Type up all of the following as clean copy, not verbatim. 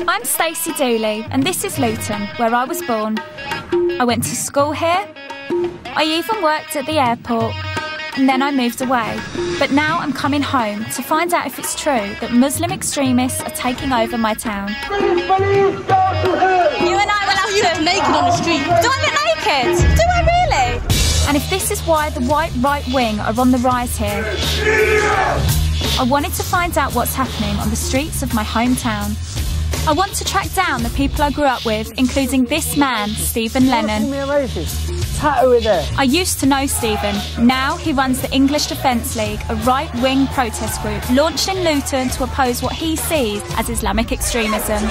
I'm Stacey Dooley, and this is Luton, where I was born. I went to school here. I even worked at the airport. And then I moved away. But now I'm coming home to find out if it's true that Muslim extremists are taking over my town. Please, go to hell! You and I will have to look naked on the street. Do I look naked? Do I really? And if this is why the white right wing are on the rise here, I wanted to find out what's happening on the streets of my hometown. I want to track down the people I grew up with, including this man, Stephen Lennon. I used to know Stephen. Now he runs the English Defence League, a right-wing protest group launched in Luton to oppose what he sees as Islamic extremism.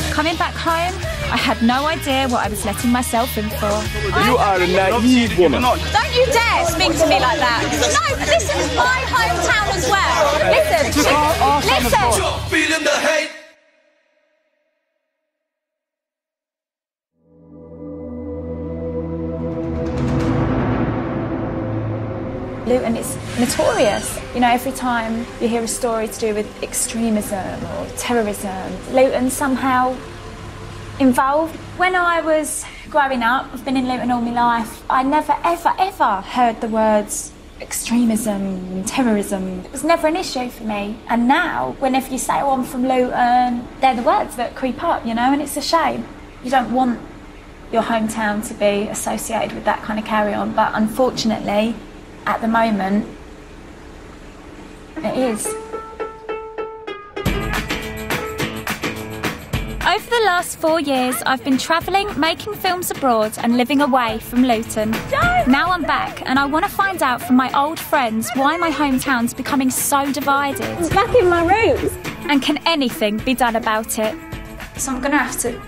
Coming back home, I had no idea what I was letting myself in for. You are a naive woman. Don't you dare speak to me like that. No, but this is my hometown as well. Listen, listen. Luton is notorious. You know, every time you hear a story to do with extremism or terrorism, Luton's somehow involved. When I was growing up, I've been in Luton all my life, I never ever ever heard the words extremism and terrorism. It was never an issue for me. And now, whenever you say, oh, I'm from Luton, they're the words that creep up, you know, and it's a shame. You don't want your hometown to be associated with that kind of carry-on, but unfortunately, at the moment, it is. Over the last 4 years, I've been travelling, making films abroad and living away from Luton. Now I'm back and I want to find out from my old friends why my hometown's becoming so divided. It's back in my roots. And can anything be done about it? So I'm going to have to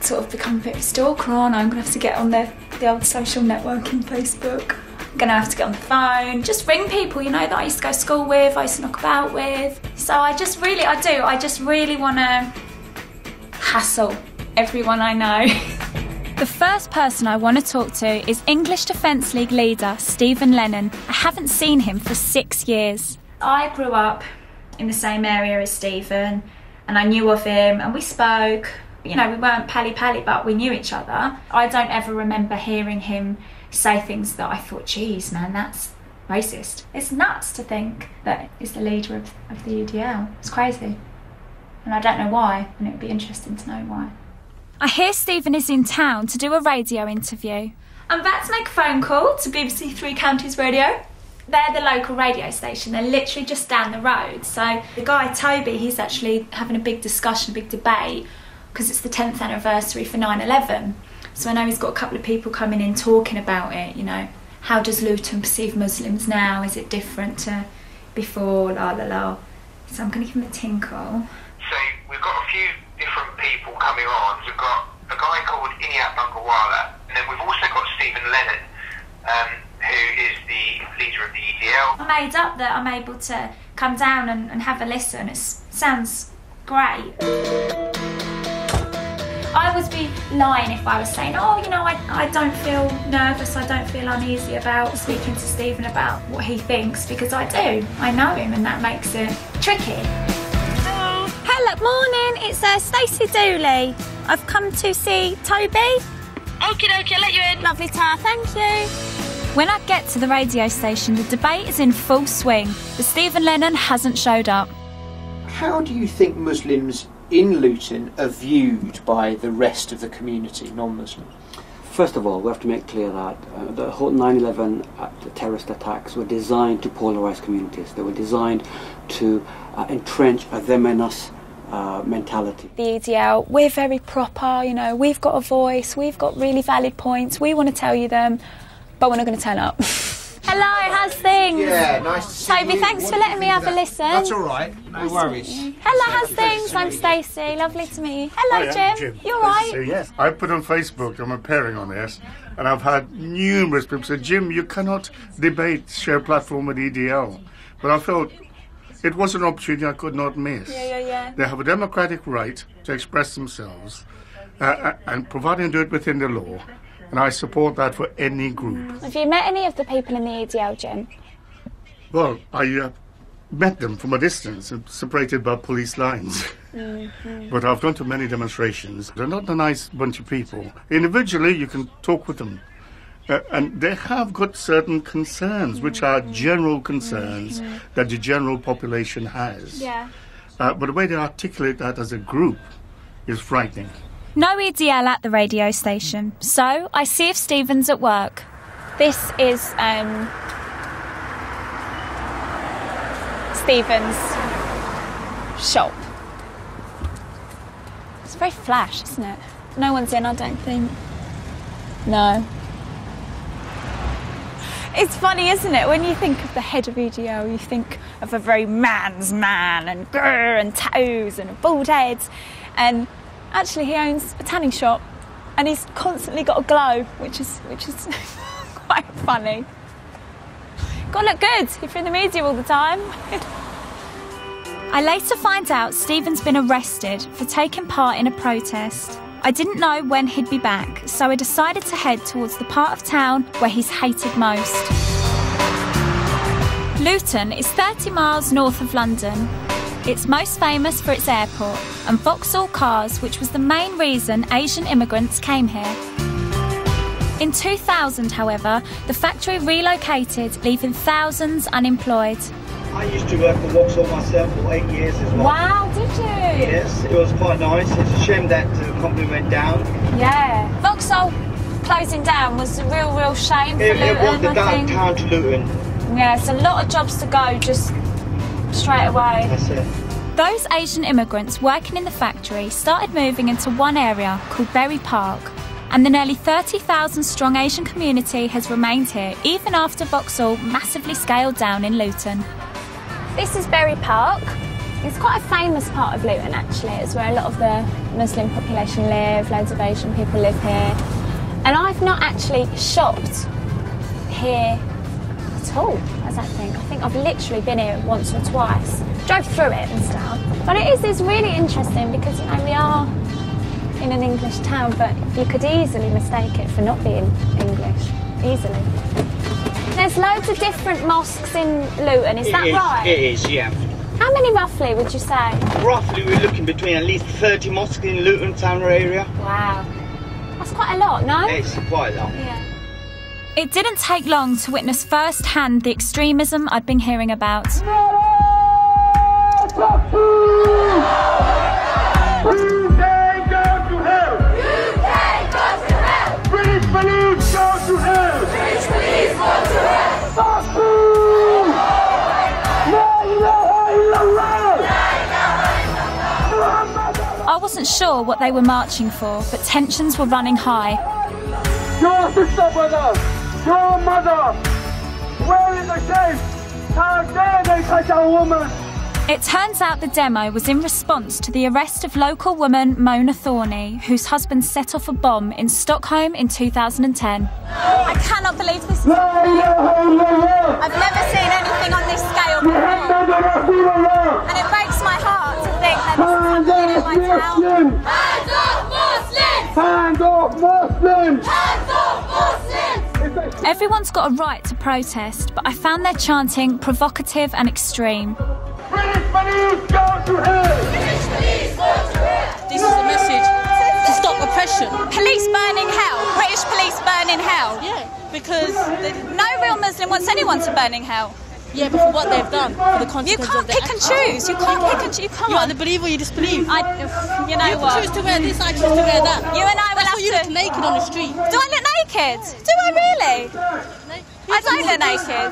sort of become a bit of a stalker, aren't I? I'm going to have to get on the old social networking Facebook. I'm going to have to get on the phone, just ring people, you know, that I used to go to school with, I used to knock about with. So I just really want to hassle everyone I know. The first person I want to talk to is English Defence League leader Stephen Lennon. I haven't seen him for 6 years. I grew up in the same area as Stephen and I knew of him and we spoke. You know, we weren't pally-pally, but we knew each other. I don't ever remember hearing him say things that I thought, geez, man, that's racist. It's nuts to think that he's the leader of the UDL. It's crazy. And I don't know why, and it would be interesting to know why. I hear Stephen is in town to do a radio interview. I'm about to make a phone call to BBC Three Counties Radio. They're the local radio station. They're literally just down the road. So the guy, Toby, he's actually having a big discussion, a big debate, because it's the 10th anniversary for 9/11. So I know he's got a couple of people coming in talking about it, you know. How does Luton perceive Muslims now? Is it different to before? La la la. So I'm going to give him a tinkle. So we've got a few different people coming on. We've got a guy called Iniat Bungawala, and then we've also got Stephen Lennon, who is the leader of the EDL. I made up that I'm able to come down and have a listen. It sounds great. I would be lying if I was saying, oh, you know, I don't feel nervous, I don't feel uneasy about speaking to Stephen about what he thinks, because I do. I know him and that makes it tricky. Hello, morning, it's Stacey Dooley. I've come to see Toby. Okie dokie, I'll let you in. Lovely tar, thank you. When I get to the radio station, the debate is in full swing, but Stephen Lennon hasn't showed up. How do you think Muslims in Luton are viewed by the rest of the community, non-Muslim? First of all, we have to make clear that the whole 9/11 terrorist attacks were designed to polarise communities. They were designed to entrench a them and us mentality. The EDL, we're very proper, you know, we've got a voice, we've got really valid points, we want to tell you them, but we're not going to turn up. Hello, how's things? Yeah, nice to see Toby, you. thanks for letting me have a listen. That's all right, no worries. Hello, how's things? I'm Stacey, lovely to meet you. Hello, Jim. You all right? So, yes, I put on Facebook, I'm appearing on this, and I've had numerous people say, Jim, you cannot share a platform with EDL. But I felt it was an opportunity I could not miss. Yeah. They have a democratic right to express themselves, and providing they do it within the law. And I support that for any group. Have you met any of the people in the EDL, Jim? Well, I met them from a distance, separated by police lines. But I've gone to many demonstrations. They're not a nice bunch of people. Individually, you can talk with them. And they have got certain concerns, which are general concerns that the general population has. Yeah. But the way they articulate that as a group is frightening. No EDL at the radio station, so I see if Stephen's at work. This is Stephen's shop. It's very flash, isn't it? No one's in, I don't think. No. It's funny, isn't it? When you think of the head of EDL, you think of a very man's man and grrr and tattoos and a bald head. And actually, he owns a tanning shop, and he's constantly got a glow, which is quite funny. Gotta look good if you're in the media all the time. I later find out Stephen's been arrested for taking part in a protest. I didn't know when he'd be back, so I decided to head towards the part of town where he's hated most. Luton is 30 miles north of London. It's most famous for its airport and Vauxhall cars, which was the main reason Asian immigrants came here. In 2000, however, the factory relocated, leaving thousands unemployed. I used to work for Vauxhall myself for 8 years as well. Wow, did you? Yes, it was quite nice. It's a shame that the company went down. Yeah. Vauxhall closing down was a real shame for Luton, It was the downtown to Luton. Yeah, it's a lot of jobs to go just straight away. That's it. Those Asian immigrants working in the factory started moving into one area called Berry Park, and the nearly 30,000 strong Asian community has remained here even after Vauxhall massively scaled down in Luton. This is Berry Park. It's quite a famous part of Luton actually. It's where a lot of the Muslim population live, loads of Asian people live here. And I've not actually shopped here at all, as I think. I think I've literally been here once or twice. Drove through it and stuff. But it's really interesting because, you know, we are in an English town, but you could easily mistake it for not being English. Easily. There's loads of different mosques in Luton, is that right? It is, yeah. How many roughly would you say? Roughly we're looking between at least 30 mosques in Luton town area. Wow. That's quite a lot, no? It's quite a lot. Yeah. It didn't take long to witness firsthand the extremism I'd been hearing about. Police go to hell! British police go to hell! I wasn't sure what they were marching for, but tensions were running high. Your sister, brother! Your mother! Where is the shame? How dare they touch a woman? It turns out the demo was in response to the arrest of local woman Mona Thorney, whose husband set off a bomb in Stockholm in 2010. I cannot believe this. I've never seen anything on this scale before. And it breaks my heart to think that this is happening in my town. Hands off Muslims! Hands off Muslims! Everyone's got a right to protest, but I found their chanting provocative and extreme. British police go to hell! British police go to hell! This is a message to stop oppression. Police burning hell. British police burning hell. Yeah, because no real Muslim wants anyone to burn in hell. Yeah, but for what they've done, for the consequences. You can't pick and choose. You can't pick and choose. You can't. You either believe or you disbelieve. You know what? You choose to wear this, I choose to wear that. You and I will have to. You look naked on the street. Do I look naked? Do I really? I don't look naked.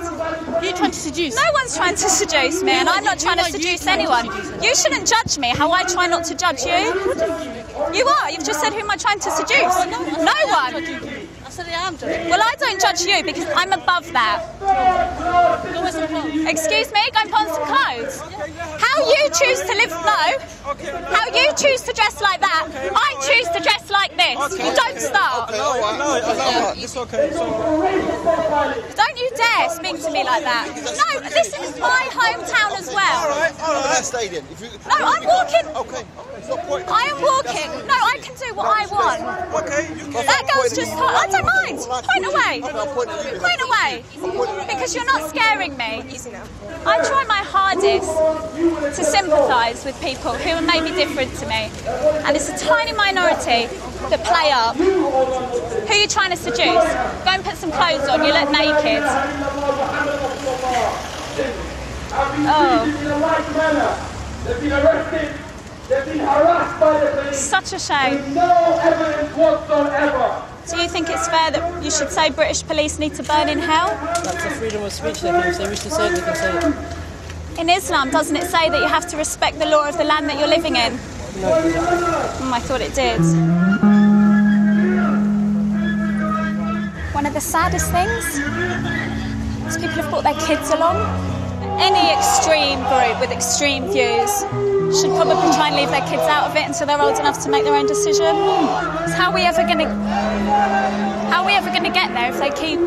You're trying to seduce. No one's trying to seduce me, and I'm not trying to seduce anyone. You shouldn't judge me how I try not to judge you. You are. You've just said who am I trying to seduce? No one. I said I am judging. Well, I don't judge you because I'm above that. Go wear some clothes. Excuse me? Go and put on some clothes. How you choose to live, how you choose to dress like that, I choose to dress like this. You don't start. No, it's okay. Don't you dare speak to me like that. No, this is my hometown as well. All right. Stay then. No, I'm walking. Okay. I am walking. No, I can do what I want. Okay. That girl's just. I don't mind. Point away. Point away. Because you're not scaring me. I try my hardest to sympathise with people who are maybe different to me. And it's a tiny minority that play up. Who are you trying to seduce? Go and put some clothes on, you look naked. Oh. They've been arrested, they've been harassed by the police. Such a shame. With no evidence whatsoever. Do you think it's fair that you should say British police need to burn in hell? That's a freedom of speech. They can, if they wish to say it, they can say it. In Islam, doesn't it say that you have to respect the law of the land that you're living in? No, it doesn't. I thought it did. One of the saddest things is people have brought their kids along. Any extreme group with extreme views should probably try and leave their kids out of it until they're old enough to make their own decision. So how are we ever going to get there if they keep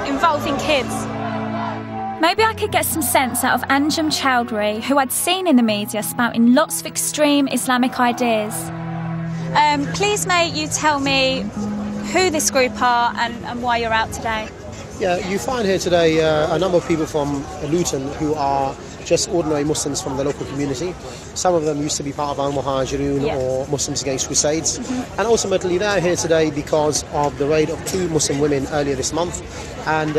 involving kids? Maybe I could get some sense out of Anjem Chowdhury, who I'd seen in the media spouting lots of extreme Islamic ideas. Please, mate, you tell me who this group are and why you're out today. Yeah, you find here today a number of people from Luton who are just ordinary Muslims from the local community. Some of them used to be part of Al-Muhajirun or Muslims Against Crusades. And ultimately they're here today because of the raid of 2 Muslim women earlier this month. And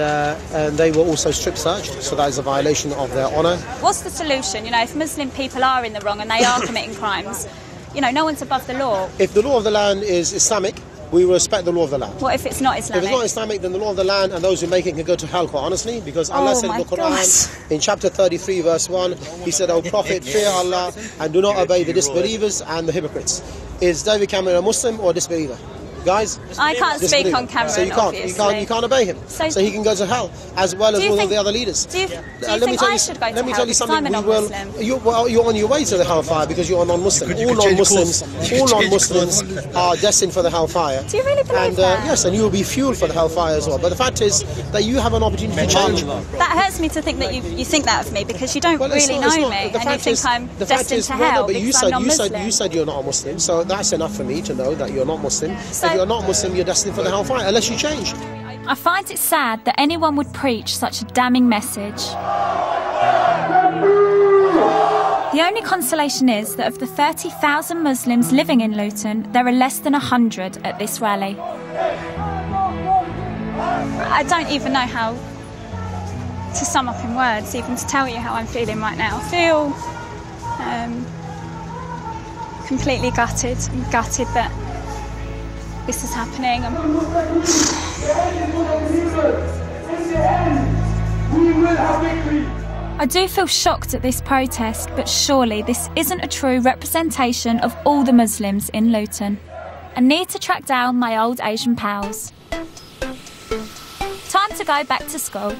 they were also strip searched, so that is a violation of their honour. What's the solution? You know, if Muslim people are in the wrong and they are committing crimes, you know, no one's above the law. If the law of the land is Islamic, we will respect the law of the land. What if it's not Islamic? If it's not Islamic, then the law of the land and those who make it can go to hell, quite honestly, because Allah said in the Quran, in chapter 33, verse 1, He said, "O Prophet, fear Allah and do not obey the disbelievers and the hypocrites." Is David Cameron a Muslim or a disbeliever? Guys, I can't speak on Cameron, so you can't obey him. So he can go to hell, as well as all of the other leaders. Do you think I should go to hell? Let me tell you something. I'm a non-Muslim. You're on your way to the hellfire because you're a non-Muslim. All non-Muslims are destined for the hellfire. Do you really believe that? Yes, and you will be fueled for the hellfire as well. But the fact is that you have an opportunity to change. That hurts me to think that you think that of me because you don't really know me and you think I'm destined to hell because I'm non-Muslim. You said you're not a Muslim, so that's enough for me to know that you're not Muslim. If you're not Muslim, you're destined for the hellfire unless you change. I find it sad that anyone would preach such a damning message. The only consolation is that of the 30,000 Muslims living in Luton, there are less than 100 at this rally. I don't even know how to sum up in words, even to tell you how I'm feeling right now. I feel completely gutted. I'm gutted that this is happening. I do feel shocked at this protest, but surely this isn't a true representation of all the Muslims in Luton. I need to track down my old Asian pals. Time to go back to school. Do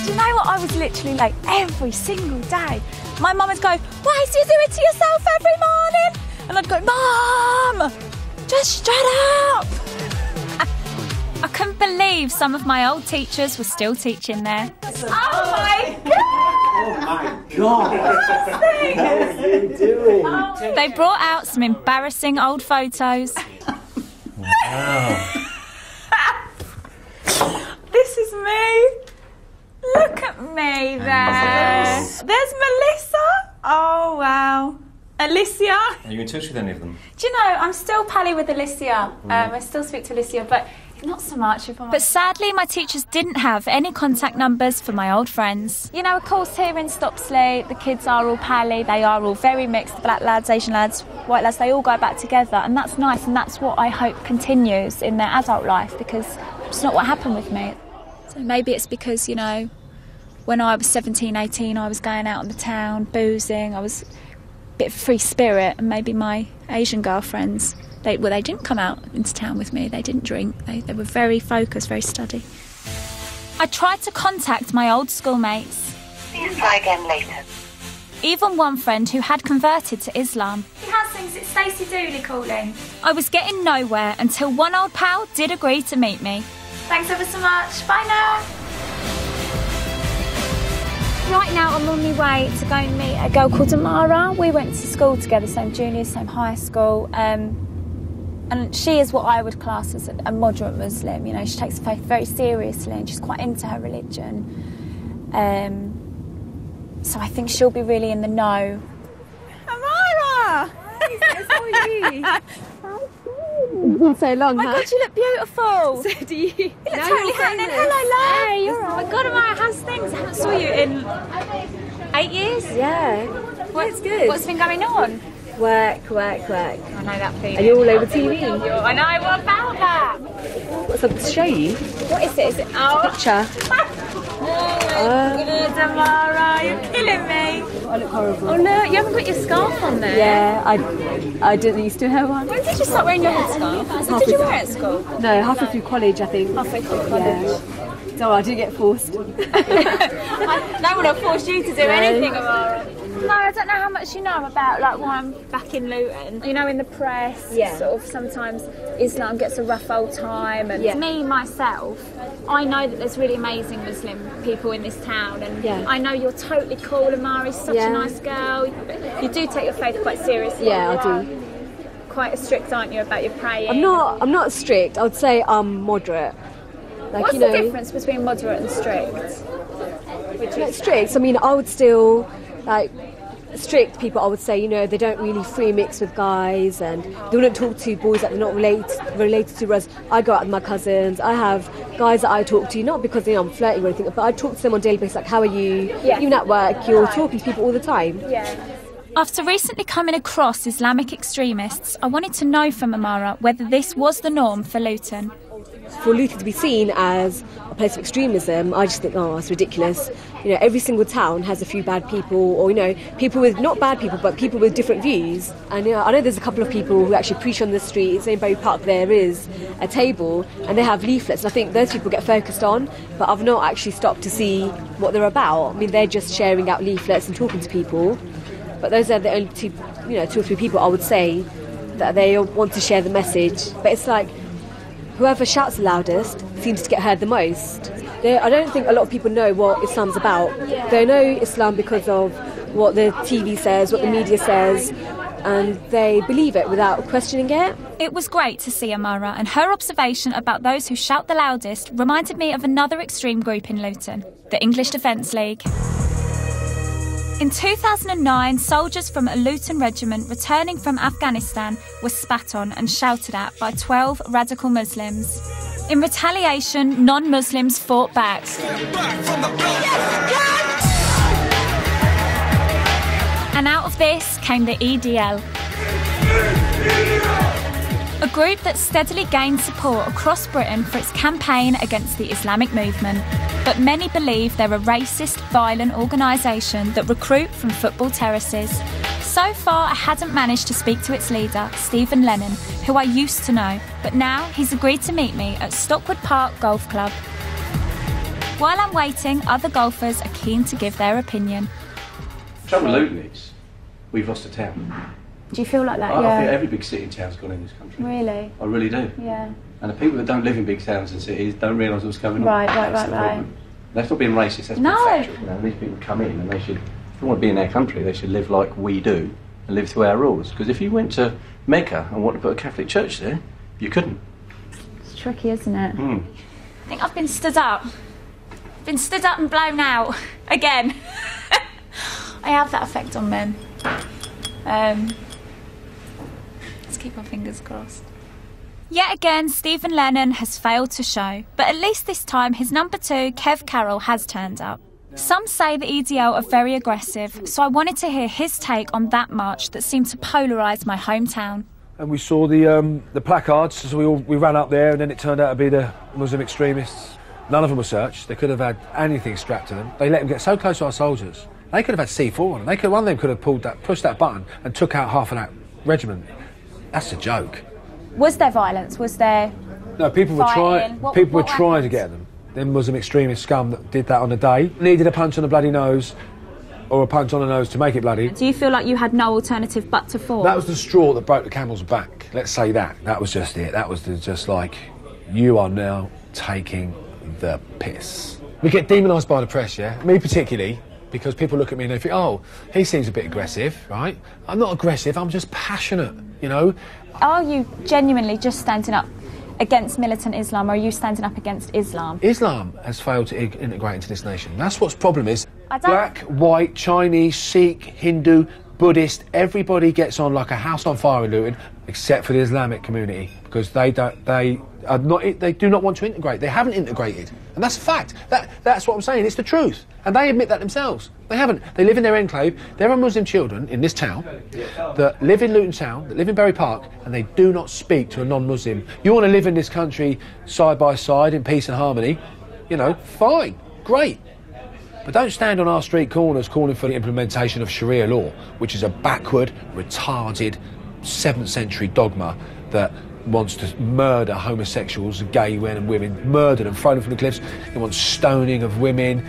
you know what? I was literally like every single day. My mum would go, "Why do you do it to yourself every morning?" And I'd go, "Mum, just shut up." I couldn't believe some of my old teachers were still teaching there. Oh my God! Oh my God! How are you doing? They brought out some embarrassing old photos. Wow. This is me. Look at me there. There's Melissa. Oh wow. Alicia. Are you in touch with any of them? Do you know, I'm still pally with Alicia. I still speak to Alicia, but not so much. But sadly, my teachers didn't have any contact numbers for my old friends. You know, of course, here in Stopsley, the kids are all pally. They are all very mixed. The black lads, Asian lads, white lads, they all go back together. And that's nice. And that's what I hope continues in their adult life, because it's not what happened with me. So maybe it's because, you know, when I was 17, 18, I was going out in the town, boozing. I was a bit of a free spirit. And maybe my Asian girlfriends, they didn't come out into town with me. They didn't drink. They were very focused, very steady. I tried to contact my old schoolmates. Please try again later. Even one friend who had converted to Islam. How's things? It's Stacey Dooley calling. I was getting nowhere until one old pal did agree to meet me. Thanks ever so much. Bye now. Right now I'm on my way to go and meet a girl called Amara. We went to school together, same junior, same high school. And she is what I would class as a moderate Muslim. You know, she takes faith very seriously and she's quite into her religion. So I think she'll be really in the know. Amara! It's been so long, Oh my God, you look beautiful. So do you. You look totally happening. Hello, love. Hey, you're right. Oh my God, Amara, how's things? I haven't saw you in 8 years. Yeah. It's good. What's been going on? Work. I know that feeling. Are you all over TV? I know, what about that? What's up to show you? What is it? Is it Picture. Good, Amara, you're killing me. I look horrible. Oh no, you haven't got your scarf on there. Yeah, I didn't used to have one. When did you start wearing your headscarf? Did you wear it at school? No, halfway through college, I think. Halfway through college. Yeah. So I didn't get forced. No one will force you to do anything, Amara. No, I don't know how much you know about like why I'm back in Luton. You know, in the press, sort of sometimes Islam gets a rough old time, and me myself, I know that there's really amazing Muslim people in this town, and I know you're totally cool. Amari's such a nice girl. You do take your faith quite seriously. Yeah, I do. Quite strict, aren't you, about your praying? I'm not strict. I would say I'm moderate. Like, what's you know, the difference between moderate and strict? Strict. I mean, I would still like. Strict people, I would say, you know, they don't really free mix with guys, and they wouldn't talk to boys that they're not related to. Whereas I go out with my cousins, I have guys that I talk to, not because, you know, I'm flirting or anything, but I talk to them on a daily basis, like, how are you? Even at work, you're talking to people all the time. After recently coming across Islamic extremists, I wanted to know from Amara whether this was the norm for Luton. For Luton to be seen as a place of extremism, I just think, oh, it's ridiculous. You know, every single town has a few bad people, or, you know, people with, not bad people, but people with different views. And, you know, I know there's a couple of people who actually preach on the streets. In Bow Park there is a table, and they have leaflets, and I think those people get focused on, but I've not actually stopped to see what they're about. I mean, they're just sharing out leaflets and talking to people, but those are the only two or three people I would say that they want to share the message. But it's like, whoever shouts the loudest seems to get heard the most. I don't think a lot of people know what Islam's about. They know Islam because of what the TV says, what the media says, and they believe it without questioning it. It was great to see Amara, and her observation about those who shout the loudest reminded me of another extreme group in Luton, the English Defence League. In 2009, soldiers from a Luton regiment returning from Afghanistan were spat on and shouted at by 12 radical Muslims. In retaliation, non-Muslims fought back. And out of this came the EDL. A group that steadily gained support across Britain for its campaign against the Islamic movement. But many believe they're a racist, violent organisation that recruit from football terraces. So far, I hadn't managed to speak to its leader, Stephen Lennon, who I used to know, but now he's agreed to meet me at Stockwood Park Golf Club. While I'm waiting, other golfers are keen to give their opinion. The trouble with Luton is, we've lost a town. Do you feel like that? I think every big city and town's gone in this country. Really? I really do. Yeah. And the people that don't live in big towns and cities don't realise what's going on. Right. That's not being racist, that's being factual. You know, these people come in and they should, if they want to be in their country, they should live like we do and live to our rules. Because if you went to Mecca and wanted to put a Catholic church there, you couldn't. It's tricky, isn't it? I think I've been stood up. Been stood up and blown out. Again. I have that effect on men. Let's keep our fingers crossed. Yet again, Stephen Lennon has failed to show, but at least this time his number 2, Kev Carroll, has turned up. Some say the EDL are very aggressive, so I wanted to hear his take on that march that seemed to polarise my hometown. And we saw the placards, so we ran up there, and then it turned out to be the Muslim extremists. None of them were searched. They could have had anything strapped to them. They let them get so close to our soldiers. They could have had C4 on them. One of them could have pushed that button and took out half of that regiment. That's a joke. Was there violence? Was there... No, people were trying to get them. Them Muslim extremist scum that did that on the day needed a punch on the bloody nose, or a punch on the nose to make it bloody. Do you feel like you had no alternative but to fall? That was the straw that broke the camel's back. Let's say that. That was just it. That was just like, you are now taking the piss. We get demonised by the press, yeah? Me particularly. because people look at me and they think, oh, he seems a bit aggressive, right? I'm not aggressive, I'm just passionate, you know? Are you genuinely just standing up against militant Islam, or are you standing up against Islam? Islam has failed to integrate into this nation. That's what's the problem is. I don't... Black, white, Chinese, Sikh, Hindu, Buddhist, everybody gets on like a house on fire in Luton, except for the Islamic community, because they do not want to integrate. They haven't integrated, and that's a fact. That's what I'm saying. It's the truth, and they admit that themselves. They haven't. They live in their enclave. There are Muslim children in this town that live in Luton Town, that live in Bury Park, and they do not speak to a non-Muslim. You want to live in this country side by side in peace and harmony, you know, fine, great. But don't stand on our street corners calling for the implementation of Sharia law, which is a backward, retarded, 7th century dogma that wants to murder homosexuals, gay men and women, murder them, throw them from the cliffs. It wants stoning of women.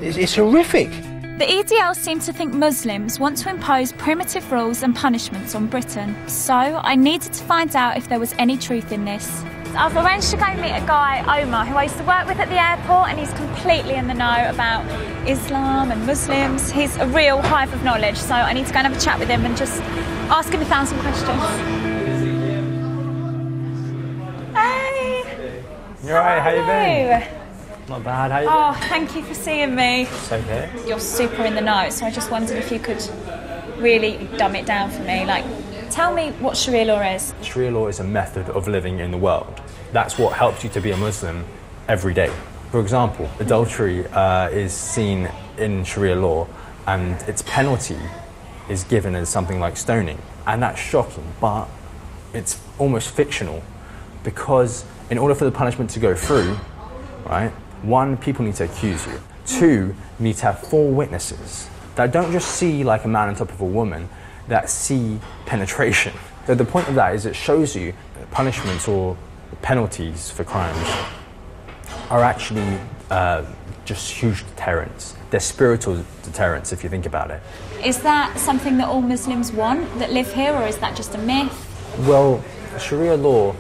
It's horrific. The EDL seem to think Muslims want to impose primitive rules and punishments on Britain. So I needed to find out if there was any truth in this. I've arranged to go meet a guy, Omar, who I used to work with at the airport, and he's completely in the know about Islam and Muslims. He's a real hive of knowledge, so I need to go and have a chat with him and just ask him 1,000 questions. Hey! You're right, how you been? Not bad, how you doing? Oh, thank you for seeing me. It's okay. You're super in the know, so I just wondered if you could really dumb it down for me. Like, tell me what Sharia law is. Sharia law is a method of living in the world. That's what helps you to be a Muslim every day. For example, adultery is seen in Sharia law, and its penalty is given as something like stoning. And that's shocking, but it's almost fictional, because in order for the punishment to go through, right, 1, people need to accuse you. 2, you need to have 4 witnesses that don't just see like a man on top of a woman, that see penetration. So the point of that is it shows you that punishments or penalties for crimes are actually just huge deterrents. They're spiritual deterrents if you think about it. Is that something that all Muslims want that live here, or is that just a myth? Well, Sharia law,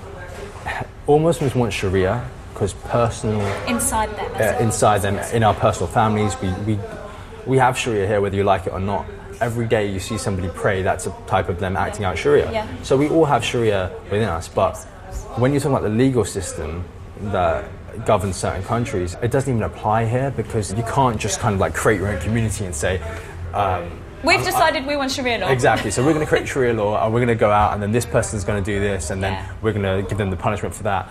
all Muslims want Sharia because personal... Inside them. Inside them, in our personal families, we have Sharia here whether you like it or not. Every day you see somebody pray, that's a type of them acting out Sharia. Yeah. So we all have Sharia within us, but when you're talking about the legal system that governs certain countries, it doesn't even apply here, because you can't just kind of like create your own community and say... We've decided we want Sharia law. Exactly, so we're going to create Sharia law, and we're going to go out, and then this person's going to do this, and then we're going to give them the punishment for that.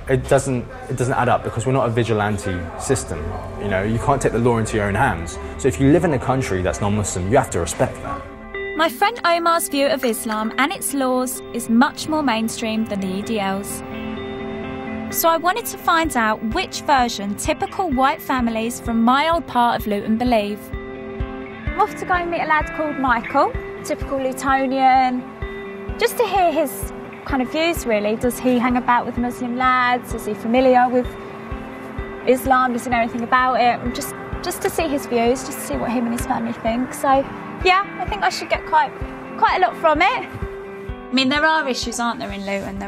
It doesn't add up, because we're not a vigilante system. You know, you can't take the law into your own hands. So if you live in a country that's non-Muslim, you have to respect that. My friend Omar's view of Islam and its laws is much more mainstream than the EDL's. So I wanted to find out which version typical white families from my old part of Luton believe. I'm off to go and meet a lad called Michael, typical Lutonian, just to hear his kind of views really. Does he hang about with Muslim lads? Is he familiar with Islam? Does he know anything about it? Just to see his views, just to see what him and his family think. So yeah, I think I should get quite a lot from it. I mean, there are issues, aren't there, in Luton?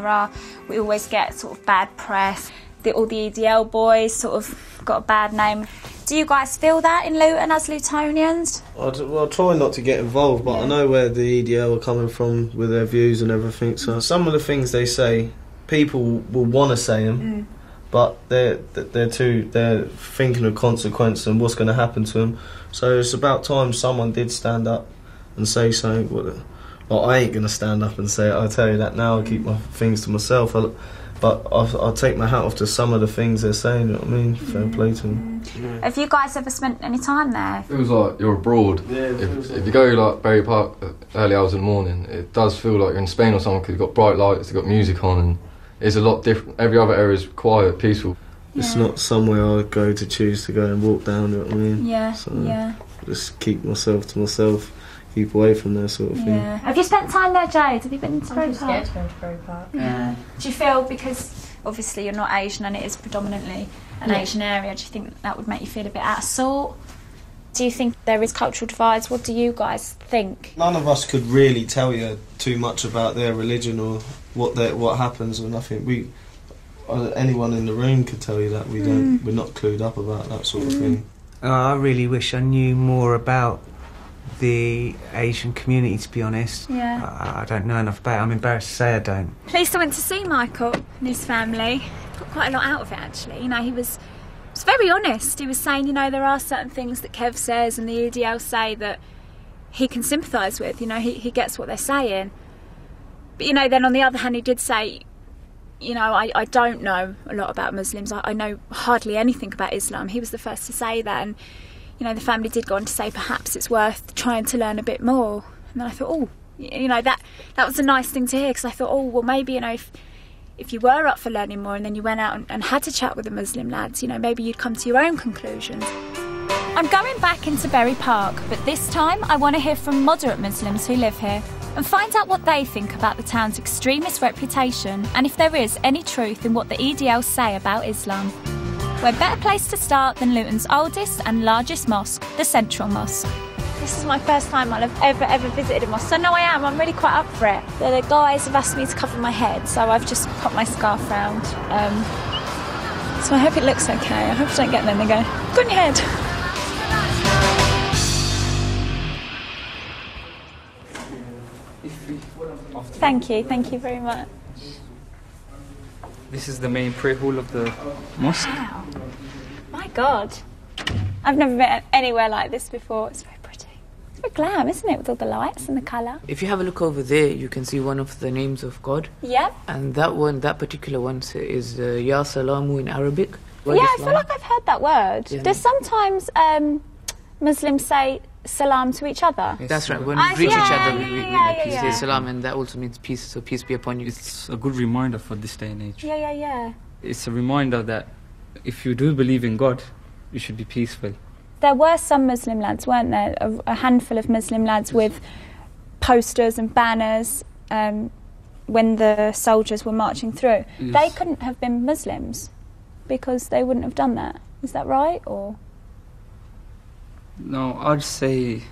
We always get sort of bad press. All the EDL boys sort of got a bad name. Do you guys feel that in Luton as Lutonians? I try not to get involved, but I know where the EDL are coming from with their views and everything. So some of the things they say, people will want to say them, but they're thinking of consequence and what's going to happen to them. So it's about time someone did stand up and say something. Well, I ain't going to stand up and say it. I'll tell you that now. I'll keep my things to myself. But I'll take my hat off to some of the things they're saying, you know what I mean? Fair play to them. Yeah. Have you guys ever spent any time there? It feels like you're abroad. Yeah, if you go like Bury Park early hours in the morning, it does feel like you're in Spain or something, because you've got bright lights, you've got music on, and it's a lot different. Every other area is quiet, peaceful. Yeah. It's not somewhere I go to choose to go and walk down, you know what I mean? Yeah, so yeah. Just keep myself to myself. Keep away from that sort of thing. Yeah. Have you spent time there, Jade? Have you been to Bury Park? I'm scared to go to Bury Park. Yeah. Do you feel, because obviously you're not Asian and it is predominantly an Asian area, do you think that would make you feel a bit out of sort? Do you think there is cultural divides? What do you guys think? None of us could really tell you too much about their religion or what happens or nothing. Anyone in the room could tell you that. We're not clued up about that sort of thing. I really wish I knew more about the Asian community, to be honest. Yeah. I don't know enough about it. I'm embarrassed to say I don't. Police went to see Michael and his family. Got quite a lot out of it, actually. You know, he was very honest. He was saying, you know, there are certain things that Kev says and the EDL say that he can sympathise with. You know, he gets what they're saying. But, you know, then on the other hand, he did say, you know, I don't know a lot about Muslims. I know hardly anything about Islam. He was the first to say that. And, you know, the family did go on to say perhaps it's worth trying to learn a bit more. And then I thought, oh, you know, that was a nice thing to hear, because I thought, oh, well, maybe, you know, if you were up for learning more and then you went out and had to chat with the Muslim lads, you know, maybe you'd come to your own conclusions. I'm going back into Bury Park, but this time I want to hear from moderate Muslims who live here and find out what they think about the town's extremist reputation and if there is any truth in what the EDL say about Islam. Where better place to start than Luton's oldest and largest mosque, the Central Mosque. This is my first time I'll have ever visited a mosque, so no I am, I'm really quite up for it. The guys have asked me to cover my head, so I've just popped my scarf round. So I hope it looks okay, I hope I don't get them and they go, go on your head. Thank you very much. This is the main prayer hall of the mosque. Wow. My God. I've never been anywhere like this before. It's very pretty. It's very glam, isn't it, with all the lights and the colour? If you have a look over there, you can see one of the names of God. Yeah. And that particular one is Ya Salamu in Arabic. Yeah, I feel like I've heard that word. Yeah. Does sometimes Muslims say salam to each other? That's right. When we greet each other, we say salam, and that also means peace. So peace be upon you. It's a good reminder for this day and age. Yeah. It's a reminder that if you do believe in God, you should be peaceful. There were some Muslim lads, weren't there? A handful of Muslim lads with posters and banners when the soldiers were marching through. Yes. They couldn't have been Muslims because they wouldn't have done that. Is that right? Or No, I'd say...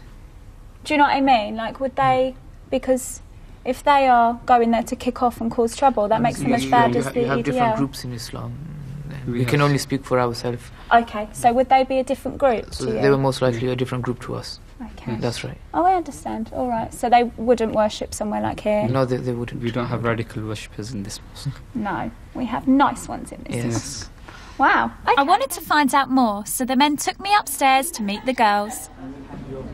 Do you know what I mean? Like, would they... Because if they are going there to kick off and cause trouble, that makes them as bad as the EDL. You have different groups in Islam. We can only speak for ourselves. Okay, so would they be a different group to you? They were most likely a different group to us. Okay. That's right. Oh, I understand. All right. So they wouldn't worship somewhere like here? No, they wouldn't. We don't have radical worshippers in this mosque. No, we have nice ones in this mosque. Yes. Wow. Okay. I wanted to find out more, so the men took me upstairs to meet the girls.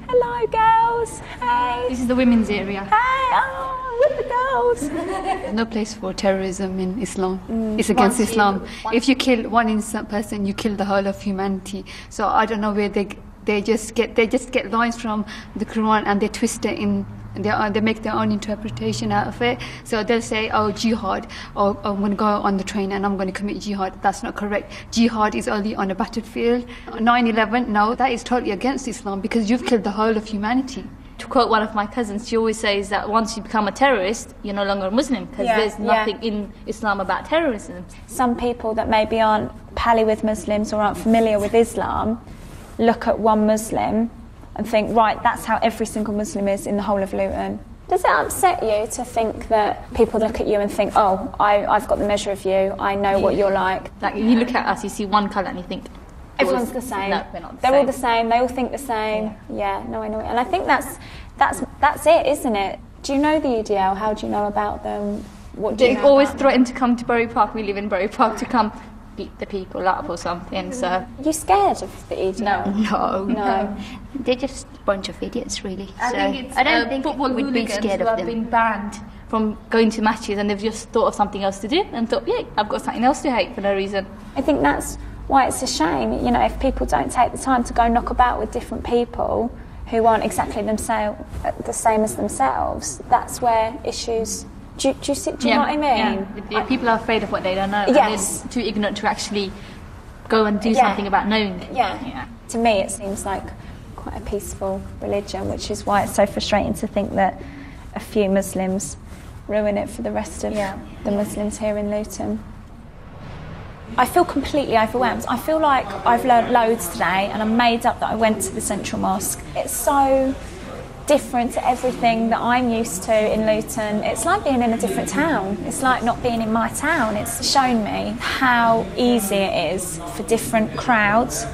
Hello, girls. Hey. This is the women's area. Hey, with the girls. No place for terrorism in Islam. It's against Islam. If you kill one innocent person, you kill the whole of humanity. So I don't know where they just get lines from the Quran and they twist it in. They make their own interpretation out of it. So they'll say, oh, jihad, or I'm going to go on the train and I'm going to commit jihad. That's not correct. Jihad is only on a battlefield. 9/11, no, that is totally against Islam because you've killed the whole of humanity. To quote one of my cousins, she always says that once you become a terrorist, you're no longer a Muslim because there's nothing in Islam about terrorism. Some people that maybe aren't pally with Muslims or aren't familiar with Islam look at one Muslim and think, right, that's how every single Muslim is in the whole of Luton. Does it upset you to think that people look at you and think, oh, I've got the measure of you, I know what you're like? Like, you look at us, you see one colour and you think... Everyone's the same. No, we're not the They're same. all the same, they all think the same. Yeah, no, I know. And I think that's it, isn't it? Do you know the EDL? How do you know about them? What do you know always about threaten to come to Bury Park. We live in Bury Park, to come beat the people up or something, so... Are you scared of the EDL? No. They're just a bunch of idiots, really. I think it's I don't think football we'd be hooligans scared who of have them. been banned from going to matches and they've just thought of something else to do and thought, yeah, I've got something else to hate for no reason. I think that's why it's a shame, you know, if people don't take the time to go knock about with different people who aren't exactly themselves, the same as themselves, that's where issues... Do you know what I mean? Yeah. People are afraid of what they don't know. Yes. And they're too ignorant to actually go and do something about knowing it. Yeah. To me, it seems like quite a peaceful religion, which is why it's so frustrating to think that a few Muslims ruin it for the rest of the Muslims here in Luton. I feel completely overwhelmed. I feel like I've learnt loads today and I'm made up that I went to the Central Mosque. It's so different to everything that I'm used to in Luton. It's like being in a different town. It's like not being in my town. It's shown me how easy it is for different crowds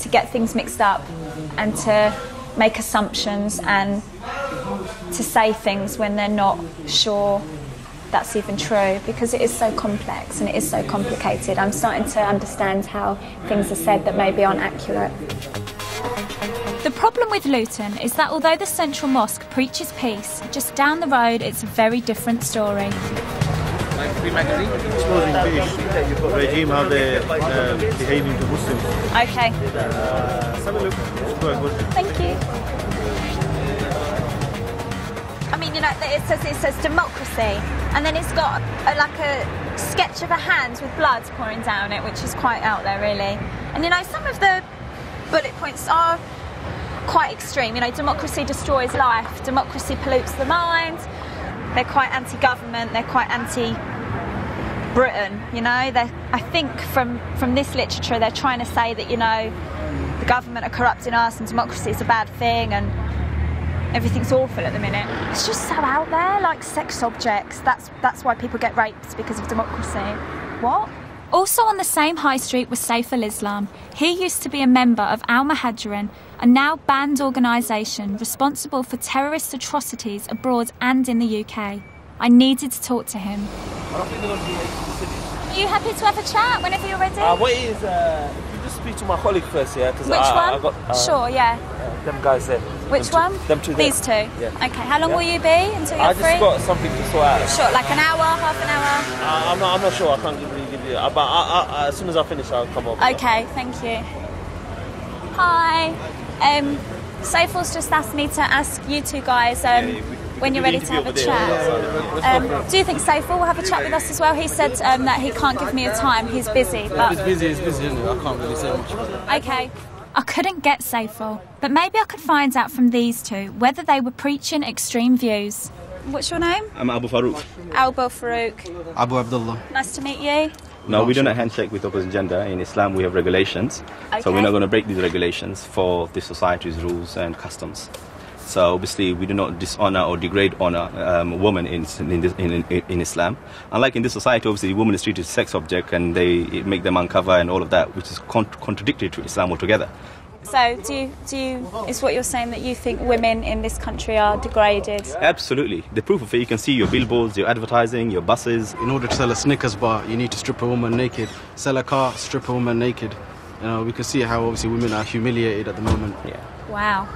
to get things mixed up and to make assumptions and to say things when they're not sure that's even true, because it is so complex and it is so complicated. I'm starting to understand how things are said that maybe aren't accurate. The problem with Luton is that although the Central Mosque preaches peace, just down the road it's a very different story. Exposing the regime, how they're behaving to Muslims. Okay. Thank you. I mean, you know, it says democracy, and then it's got like a sketch of a hand with blood pouring down it, which is quite out there, really. And you know, some of the bullet points are quite extreme. You know, democracy destroys life, democracy pollutes the mind. They're quite anti-government, they're quite anti-Britain, you know. I think from this literature they're trying to say that, you know, the government are corrupting us and democracy is a bad thing and everything's awful at the minute. It's just so out there, like sex objects. That's why people get raped, because of democracy. What? Also on the same high street was Saif al-Islam. He used to be a member of Al-Muhajirin, a now banned organisation responsible for terrorist atrocities abroad and in the UK. I needed to talk to him. Are you happy to have a chat whenever you're ready? What is, if you just speak to my colleague first, yeah? Which one? Sure, yeah. Them guys there. Which one? Them two These there. two? Yeah. Okay, how long will you be until you're free? I just got something to sort out. Sure, like an hour, half an hour? I'm not sure, I can't really give you, but as soon as I finish I'll come over. Okay, thank you. Hi. Saiful's just asked me to ask you two guys when you're ready to have a chat. Do you think Saiful will have a chat with us as well? He said that he can't give me a time, he's busy. But He's busy, isn't he? I can't really say much. Okay. I couldn't get Saiful, but maybe I could find out from these two whether they were preaching extreme views. What's your name? I'm Abu Farouk. Abu Farouk. Abu Abdullah. Nice to meet you. No, we do not handshake with opposite gender. In Islam, we have regulations. Okay. So we're not going to break these regulations for the society's rules and customs. So obviously, we do not dishonor or degrade women in Islam. Unlike in this society, obviously, women is treated as sex object, and they make them uncover and all of that, which is contradictory to Islam altogether. So, is what you're saying that you think women in this country are degraded? Absolutely. The proof of it, you can see your billboards, your advertising, your buses. In order to sell a Snickers bar, you need to strip a woman naked. Sell a car, strip a woman naked. You know, we can see how obviously women are humiliated at the moment. Yeah. Wow.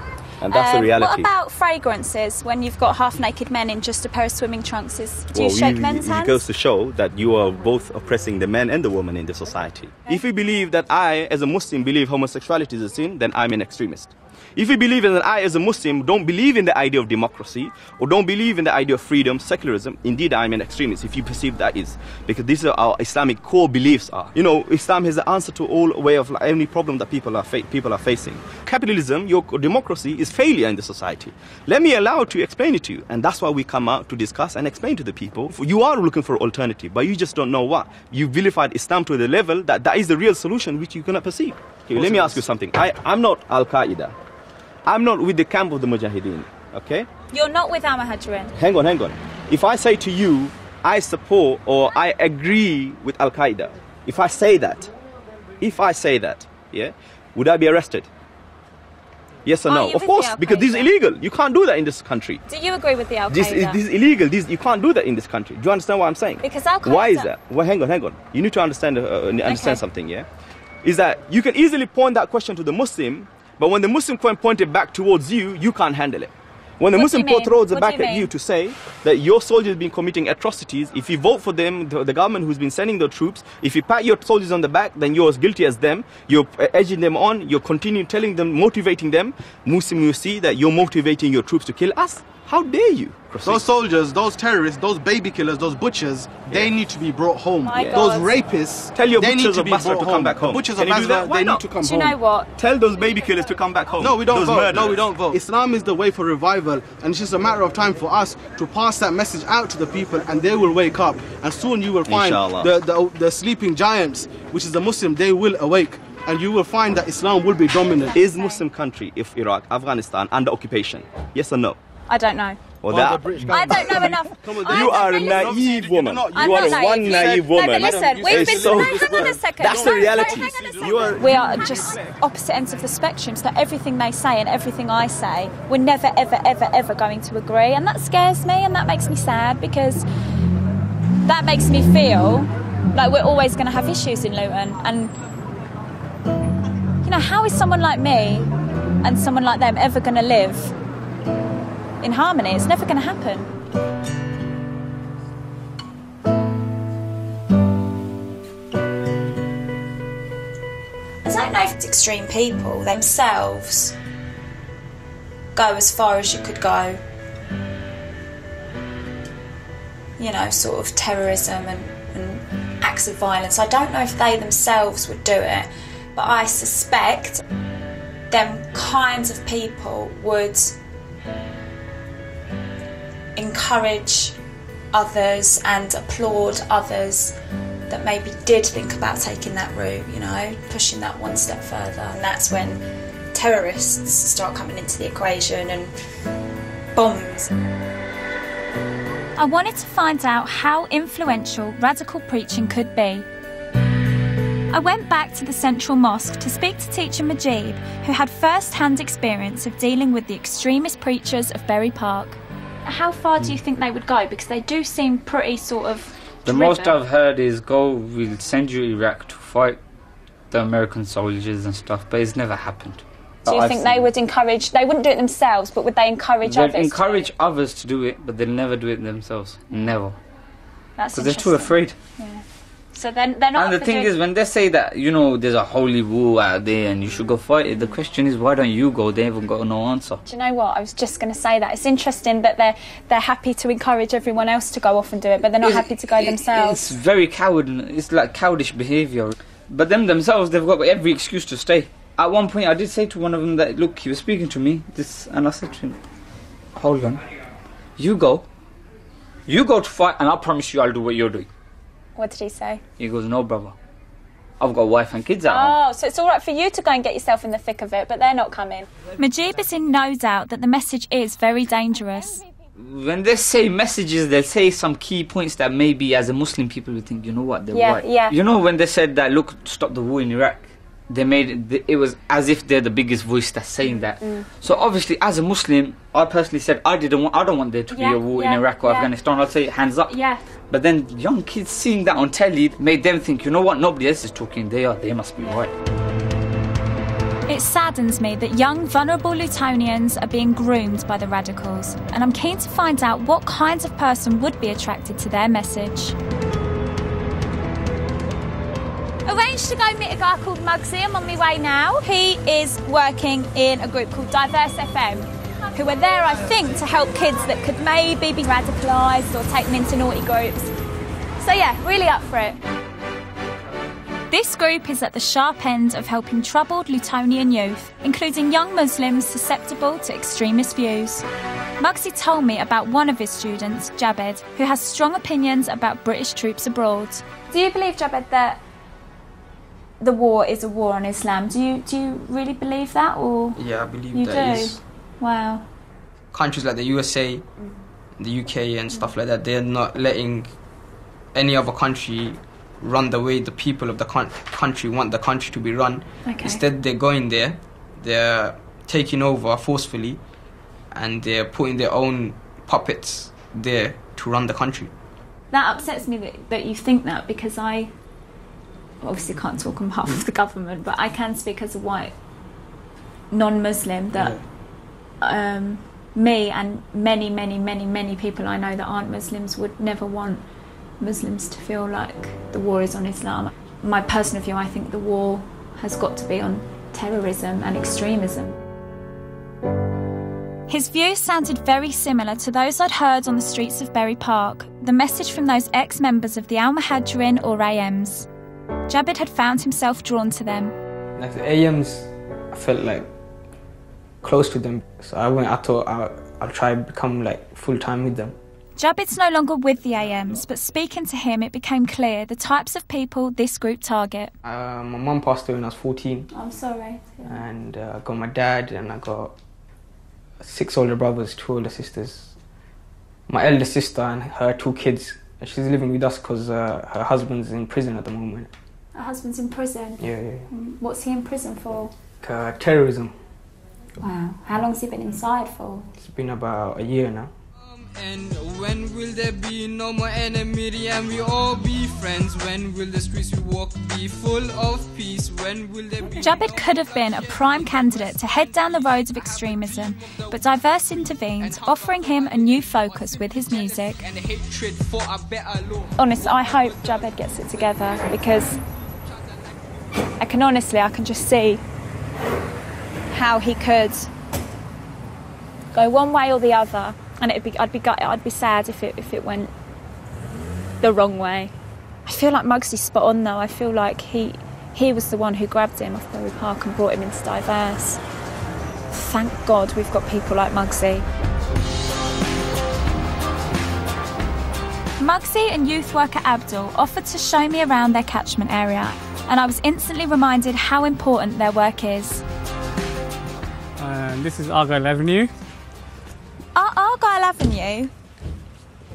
And that's the reality. What about fragrances when you've got half-naked men in just a pair of swimming trunks? Do you shake men's hands? It goes to show that you are both oppressing the men and the woman in the society. Okay. If you believe that I, as a Muslim, believe homosexuality is a sin, then I'm an extremist. If you believe that I, as a Muslim, don't believe in the idea of democracy or don't believe in the idea of freedom, secularism, indeed I'm an extremist if you perceive that is. Because these are our Islamic core beliefs are. You know, Islam has the answer to all way of any problem that people are facing. Capitalism, your democracy, is failure in the society. Let me allow to explain it to you. And that's why we come out to discuss and explain to the people. You are looking for alternative, but you just don't know what. You vilified Islam to the level that that is the real solution which you cannot perceive. Okay, let me ask you something. I'm not Al-Qaeda. I'm not with the camp of the Mujahideen, okay? You're not with Al-Muhajirin. Hang on. If I say to you, I support or I agree with Al-Qaeda, if I say that, yeah, would I be arrested? Yes or no? Of course, because this is illegal. You can't do that in this country. Do you agree with the Al-Qaeda? This is illegal. You can't do that in this country. Do you understand what I'm saying? Because Al-Qaeda... Why is that? Well, hang on. You need to understand something, yeah? Is that you can easily point that question to the Muslim, but when the Muslim pointed back towards you, you can't handle it. When the Muslim throws it back at you to say that your soldiers have been committing atrocities, if you vote for them, the government who's been sending the troops, if you pat your soldiers on the back, then you're as guilty as them. You're edging them on, you're continuing telling them, motivating them. Muslim, you see that you're motivating your troops to kill us. How dare you? Those soldiers, those terrorists, those baby killers, those butchers, they need to be brought home. Those rapists, tell your they butchers need to of be Basra brought to come back home. Butchers of Basra, they need to come home. Do you know what? Tell those baby killers to come back home. No, we don't those vote. Murderers. No, we don't vote. Islam is the way for revival, and it's just a matter of time for us to pass that message out to the people, and they will wake up. And soon you will find the sleeping giants, which is the Muslim, they will awake. And you will find that Islam will be dominant. Is Muslim country, if Iraq, Afghanistan, under occupation? Yes or no? I don't know. Or that. I don't know enough. You are a naive woman. You are one naive woman. No, but listen, we've been... No, hang on a second. That's the reality. We are just opposite ends of the spectrum, so everything they say and everything I say, we're never, ever, ever, ever going to agree. And that scares me and that makes me sad, because that makes me feel like we're always going to have issues in Luton. And, you know, how is someone like me and someone like them ever going to live in harmony? It's never going to happen. I don't know if extreme people themselves go as far as you could go. You know, sort of terrorism and acts of violence. I don't know if they themselves would do it, but I suspect them kinds of people would encourage others and applaud others that maybe did think about taking that route, you know, pushing that one step further. And that's when terrorists start coming into the equation and bombs. I wanted to find out how influential radical preaching could be. I went back to the Central Mosque to speak to teacher Majib, who had first-hand experience of dealing with the extremist preachers of Bury Park. How far do you think they would go? Because they do seem pretty sort of The most I've heard is we'll send you Iraq to fight the American soldiers and stuff, but it's never happened. Do you think they would encourage, they wouldn't do it themselves, but would they encourage others? They'd encourage others to do it, but they'll never do it themselves. Never. That's because they're too afraid. Yeah. So then they're not. And the thing is, when they say that, you know, there's a holy war out there and you should go fight it, the question is, why don't you go? They haven't got no answer. Do you know what? I was just going to say that. It's interesting that they're happy to encourage everyone else to go off and do it, but they're not happy to go themselves. It's very coward. It's like childish behaviour. But them themselves, they've got every excuse to stay. At one point, I did say to one of them that, look, he was speaking to me, and I said to him, hold on, you go to fight, and I promise you I'll do what you're doing. What did he say? He goes, no, brother, I've got a wife and kids at home. Oh, so it's all right for you to go and get yourself in the thick of it, but they're not coming. Majib is in no doubt that the message is very dangerous. When they say messages, they'll say some key points that maybe as a Muslim people would think, you know what, they're right. Yeah. You know, when they said that, look, stop the war in Iraq, they made it was as if they're the biggest voice that's saying that. So obviously, as a Muslim, I personally said I don't want there to be a war in Iraq or Afghanistan. I'd say hands up. Yeah. But then young kids seeing that on telly made them think, you know what, nobody else is talking. They must be right. It saddens me that young, vulnerable Lutonians are being groomed by the radicals, and I'm keen to find out what kinds of person would be attracted to their message. Arranged to go meet a guy called Muggsy. I'm on my way now. He is working in a group called Diverse FM, who are there, I think, to help kids that could maybe be radicalised or taken into naughty groups. So yeah, really up for it. This group is at the sharp end of helping troubled Lutonian youth, including young Muslims susceptible to extremist views. Muggsy told me about one of his students, Jabed, who has strong opinions about British troops abroad. Do you believe, Jabed, that the war is a war on Islam? Do you really believe that, or yeah, I believe you that do? is. Wow. Countries like the USA, the UK, and stuff like that, they're not letting any other country run the way the people of the country want the country to be run. Okay. Instead, they're going there, they're taking over forcefully, and they're putting their own puppets there to run the country. That upsets me that you think that, because I obviously can't talk on behalf of the government, but I can speak as a white non-Muslim that me and many people I know that aren't Muslims would never want Muslims to feel like the war is on Islam. My personal view, I think the war has got to be on terrorism and extremism. His views sounded very similar to those I'd heard on the streets of Bury Park, the message from those ex-members of the Al-Muhajirin or AMs. Jabed had found himself drawn to them. Like the AMs, I felt like close to them, so I thought I'll try to become like full-time with them. Jabed's no longer with the AMs, but speaking to him it became clear the types of people this group target. My mum passed away when I was 14. I'm sorry. And I got my dad, and I got 6 older brothers, 2 older sisters. my eldest sister and her 2 kids. She's living with us because her husband's in prison at the moment. Her husband's in prison? Yeah. What's he in prison for? Terrorism. Wow. How long has he been inside for? It's been about a year now. And when will there be no more enmity and we all be friends? When will the streets we walk be full of peace? When will there be... Jabed could have been a prime candidate to head down the roads of extremism, but Diverse intervened, offering him a new focus with his music. Honestly, I hope Jabed gets it together, because I can just see how he could go one way or the other. And I'd be sad if it went the wrong way. I feel like Muggsy's spot on though. I feel like he was the one who grabbed him off Bury Park and brought him into Diverse. Thank God we've got people like Muggsy. Muggsy and youth worker Abdul offered to show me around their catchment area, and I was instantly reminded how important their work is. This is Argyle Avenue. Argyle Avenue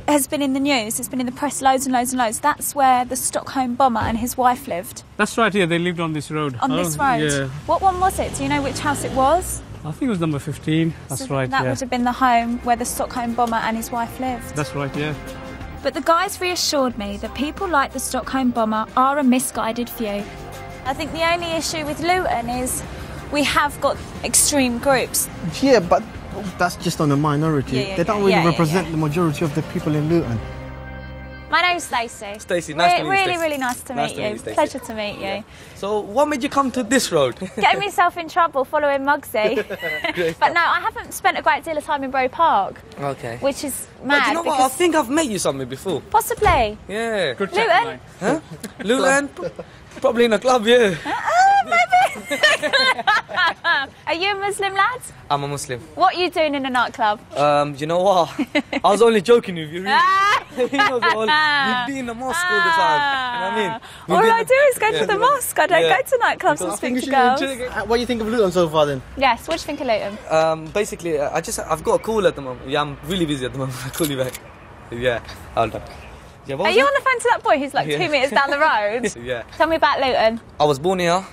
has been in the news, it's been in the press loads and loads and loads. That's where the Stockholm bomber and his wife lived. That's right, yeah, they lived on this road. On this road? Yeah. What one was it? Do you know which house it was? I think it was number 15, that's right, That would have been the home where the Stockholm bomber and his wife lived. That's right, yeah. But the guys reassured me that people like the Stockholm bomber are a misguided few. I think the only issue with Luton is we have got extreme groups. Yeah, but that's just on a minority. They don't really represent the majority of the people in Luton. My name's Stacey. Stacey, nice to meet you. Really nice to meet you. Pleasure to meet you. Yeah. So, what made you come to this road? Getting myself in trouble following Muggsy. But no, I haven't spent a great deal of time in Bury Park. Okay. Which is mad. But you know what? I think I've met you somewhere before. Possibly. Yeah. Good Luton? Huh? Luton? Probably in a club, yeah. Maybe. Are you a Muslim lad? I'm a Muslim. What are you doing in a nightclub? You know what? I was only joking with you, really. You know, we'd be in the mosque all the time. You know what I mean? All I do is go to the mosque. I don't go to nightclubs and speak to girls. What do you think of Luton so far then? Yes, what do you think of Luton? Basically, I've got a call at the moment. Yeah, I'm really busy at the moment. I'll call you back. Yeah, hold on. Yeah, are you on the phone to that boy who's like 2 metres down the road? Yeah. Tell me about Luton. I was born here,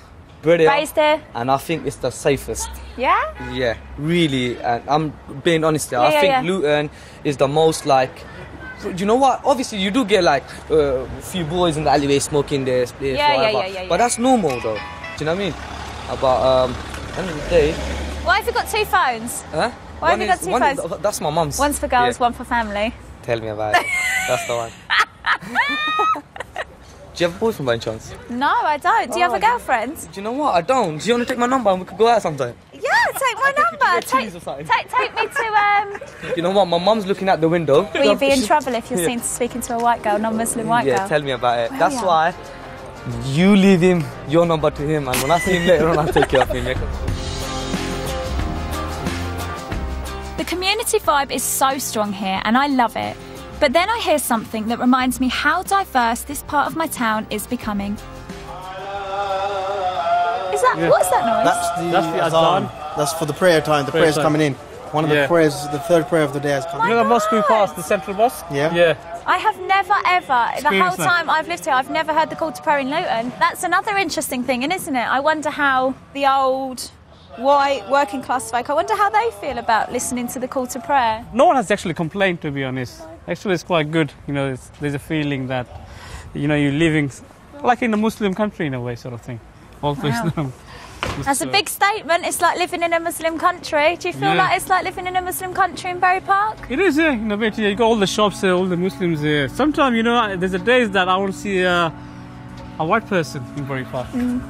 bred here. Raised here. And I think it's the safest. Yeah? Yeah, really. And I'm being honest here. I think Luton is the most like... You know what? Obviously, you do get like a few boys in the alleyway smoking their spliff, yeah. But that's normal though. Do you know what I mean? But at the end of the day... Why have you got 2 phones? Huh? Why have you got 2 phones? That's my mum's. One's for girls, one for family. Tell me about it. That's the one. Do you have a boyfriend by any chance? No, I don't. Do you have a girlfriend? Do you know what? I don't. Do you want to take my number and we could go out sometime? Yeah, take my number. Take me to... You know what? My mum's looking out the window. Will you be in trouble if you're seen speaking to a white girl, non-Muslim white girl? Yeah, tell me about it. That's why you leave him your number to him, and when I see him later on, I'll take care of him. The community vibe is so strong here, and I love it. But then I hear something that reminds me how diverse this part of my town is becoming. What's that noise? That's the azan. That's for the prayer time. The prayer's coming in. One of the prayers, the third prayer of the day has come in. You know the mosque we passed, the central mosque? Yeah. Yeah. I have never ever, the whole time I've lived here, I've never heard the call to prayer in Luton. That's another interesting thing, isn't it? I wonder how the old white working class folk, I wonder how they feel about listening to the call to prayer. No one has actually complained, to be honest. Actually, it's quite good. You know, there's a feeling that, you know, you're living like in a Muslim country in a way, sort of thing. Wow. That's a big statement. It's like living in a Muslim country. Do you feel like it's like living in a Muslim country in Bury Park? It is, yeah, in a bit. Yeah, you got all the shops there, all the Muslims there. Sometimes, you know, there's a days that I want to see a white person in Bury Park. You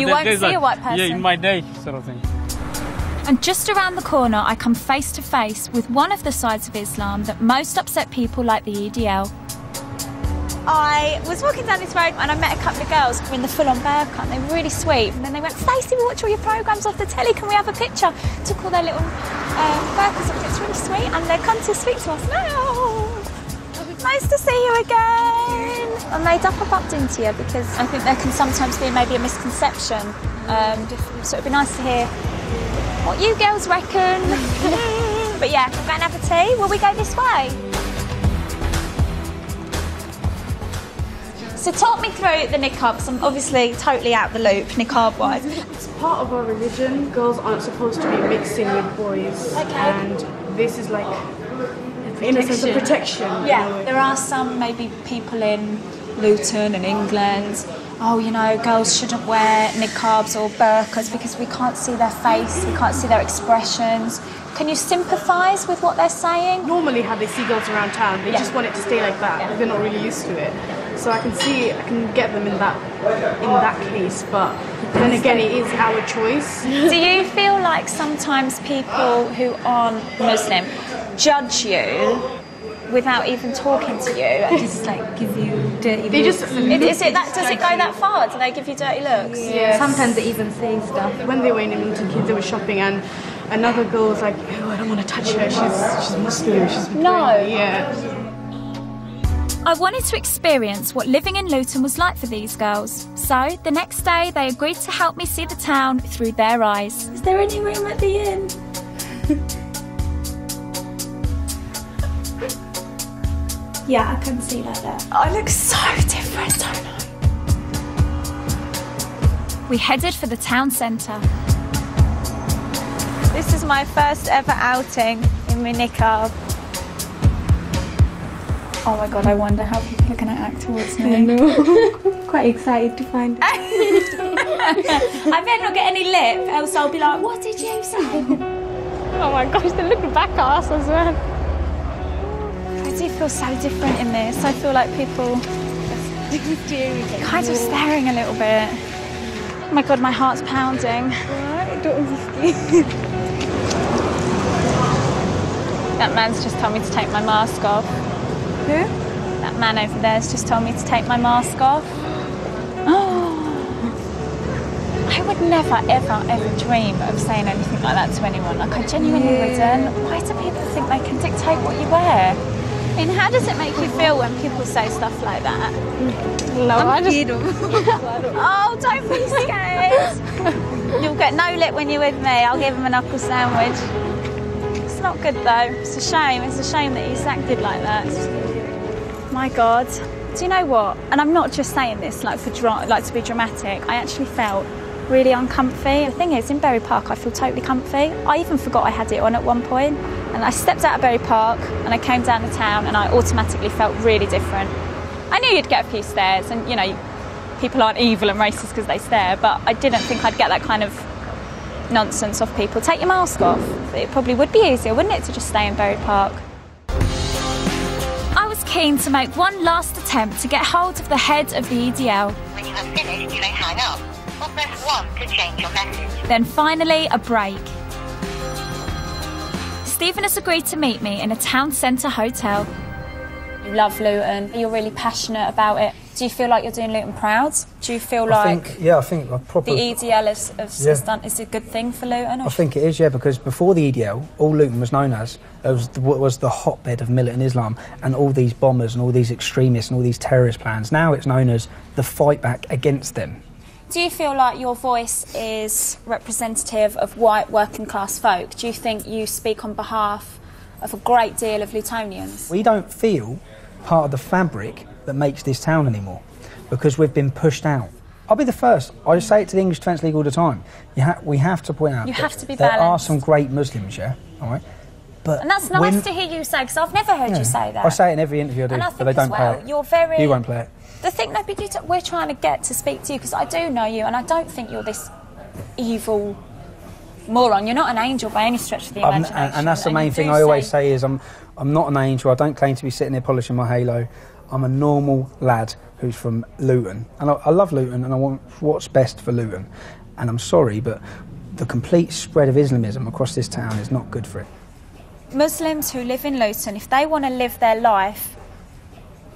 won't see a white person? Yeah, in my day, sort of thing. And just around the corner, I come face to face with one of the sides of Islam that most upset people like the EDL. I was walking down this road and I met a couple of girls who were in the full-on bear cut and they were really sweet. And then they went, Stacey, we watch all your programmes off the telly, can we have a picture? Took all their little burkas off, it's really sweet, and they've come to speak to us now. Nice to see you again. I made up I bumped into you because I think there can sometimes be maybe a misconception. So it'd be nice to hear what you girls reckon. But yeah, we'll go and have a tea. Will we go this way? So talk me through the niqab, because I'm obviously totally out the loop, niqab-wise. It's part of our religion. Girls aren't supposed to be mixing with boys. Okay. And this is like, in a sense, a protection. Yeah, there are some maybe people in Luton and England, oh, you know, girls shouldn't wear niqabs or burqas because we can't see their face, we can't see their expressions. Can you sympathise with what they're saying? Normally how they see girls around town, they just want it to stay like that. They're not really used to it. So I can get them in that case, but then again it is our choice. Do you feel like sometimes people who aren't Muslim judge you without even talking to you and just like give you dirty looks? Does it go that far? Do they give you dirty looks? Yeah. Sometimes they even say stuff. When they were in Milton Keynes, they were shopping and another girl was like, oh, I don't want to touch her, she's Muslim, she's praying. Yeah. I wanted to experience what living in Luton was like for these girls. So, the next day, they agreed to help me see the town through their eyes. Is there any room at the inn? Yeah, I can see like that. I look so different, don't I? We headed for the town centre. This is my first ever outing in my niqab. Oh my god, I wonder how people are going to act towards me. I know. Quite excited to find out. I better not get any lip, else I'll be like, what did you say? Oh my gosh, they're looking back at us as well. I do feel so different in this. I feel like people are kind of staring a little bit. Oh my god, my heart's pounding. What? Don't be scared. That man's just told me to take my mask off. Who? That man over there has just told me to take my mask off. Oh, I would never, ever, ever dream of saying anything like that to anyone. Like, I genuinely wouldn't. Why do people think they can dictate what you wear? I mean, how does it make you feel when people say stuff like that? No, Oh, don't be scared. You'll get no lip when you're with me. I'll give him a knuckle sandwich. It's not good though. It's a shame. It's a shame that he's acted like that. My God. Do you know what? And I'm not just saying this like to be dramatic. I actually felt really uncomfy. The thing is, in Berry Park, I feel totally comfy. I even forgot I had it on at one point. And I stepped out of Berry Park and I came down the town and I automatically felt really different. I knew you'd get a few stares and, you know, people aren't evil and racist because they stare, but I didn't think I'd get that kind of nonsense off people. Take your mask off. It probably would be easier, wouldn't it, to just stay in Berry Park? I was keen to make one last attempt to get hold of the head of the EDL. When you have finished, you may hang up or press 1 to change your message. Then finally, a break. Stephen has agreed to meet me in a town centre hotel. You love Luton, you're really passionate about it. Do you feel like you're doing Luton proud? Do you feel like I think the EDL has done is a good thing for Luton? I think it is, yeah, because before the EDL, all Luton was known as was the hotbed of militant Islam and all these bombers and all these extremists and all these terrorist plans. Now it's known as the fight back against them. Do you feel like your voice is representative of white working class folk? Do you think you speak on behalf of a great deal of Lutonians? We don't feel part of the fabric that makes this town anymore because we've been pushed out. I'll be the first. I say it to the English Defence League all the time. We have to point out you have to be there balanced. are some great Muslims, yeah, all right? But and that's nice to hear you say, because I've never heard you say that. I say it in every interview I do, and I but think they don't as well, play it. You're very... You won't play it. The thing, no, but we're trying to get to speak to you, because I do know you, and I don't think you're this evil moron. You're not an angel by any stretch of the imagination. And that's the main thing I always say is I'm not an angel. I don't claim to be sitting there polishing my halo. I'm a normal lad who's from Luton. And I love Luton and I want what's best for Luton. And I'm sorry, but the complete spread of Islamism across this town is not good for it. Muslims who live in Luton, if they want to live their life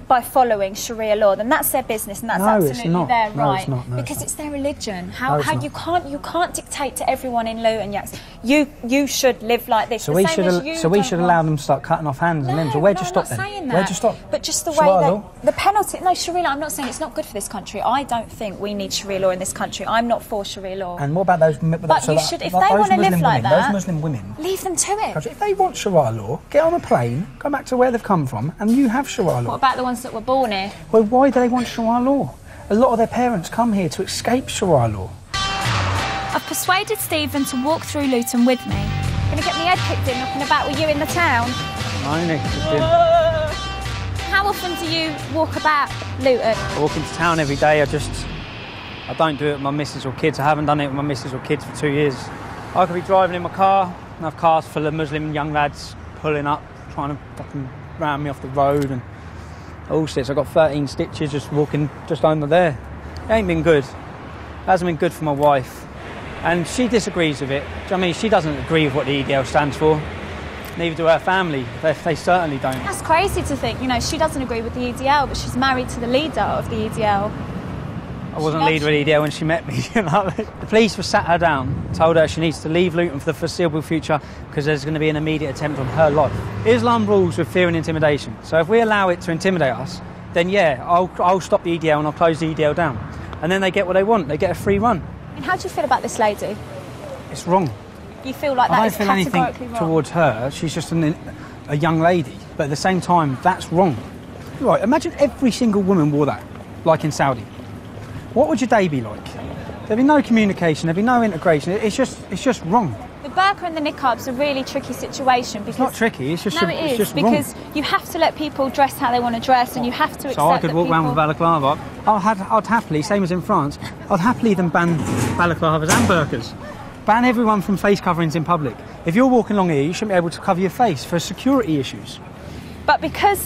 by following Sharia law, then that's their business and that's absolutely their right. Because it's their religion. How you can't dictate to everyone in Luton, yes, you should live like this. So we should allow them to start cutting off hands and limbs. Well, where'd you stop then? Where'd you stop? But just the way that the penalty. No, Sharia law. I'm not saying it's not good for this country. I don't think we need Sharia law in this country. I'm not for Sharia law. And what about those? But you should, if they want to live like that, those Muslim women, leave them to it. If they want Sharia law, get on a plane, go back to where they've come from, and you have Sharia law. What about the ones ones that were born here. Well, why do they want Sharia law? A lot of their parents come here to escape Sharia law. I've persuaded Stephen to walk through Luton with me. Going to get my head kicked in knocking about with you in the town? How often do you walk about Luton? I walk into town every day. I don't do it with my missus or kids. I haven't done it with my missus or kids for 2 years. I could be driving in my car and have cars full of Muslim young lads pulling up, trying to fucking round me off the road and all sorts. I got 13 stitches just walking just under there. It ain't been good. It hasn't been good for my wife. And she disagrees with it. Do you know what I mean? She doesn't agree with what the EDL stands for. Neither do her family. They certainly don't. That's crazy to think. You know, she doesn't agree with the EDL, but she's married to the leader of the EDL. I wasn't leader of the EDL when she met me. You know? The police were sat her down, told her she needs to leave Luton for the foreseeable future because there's going to be an immediate attempt on her life. Islam rules with fear and intimidation. So if we allow it to intimidate us, then yeah, I'll stop the EDL and I'll close the EDL down. And then they get what they want. They get a free run. And how do you feel about this lady? It's wrong. You feel like that is categorically wrong? I don't feel anything towards her. She's just a young lady. But at the same time, that's wrong. Right, imagine every single woman wore that, like in Saudi. What would your day be like? There'd be no communication, there'd be no integration. It's just wrong. The burqa and the niqab's a really tricky situation because... It's not tricky, it's just no, it is, just because wrong. You have to let people dress how they want to dress and you have to accept So I could that walk people... around with balaclava. I'd happily, same as in France, I'd happily then ban balaclavas and burqas. Ban everyone from face coverings in public. If you're walking along here, you shouldn't be able to cover your face for security issues. But because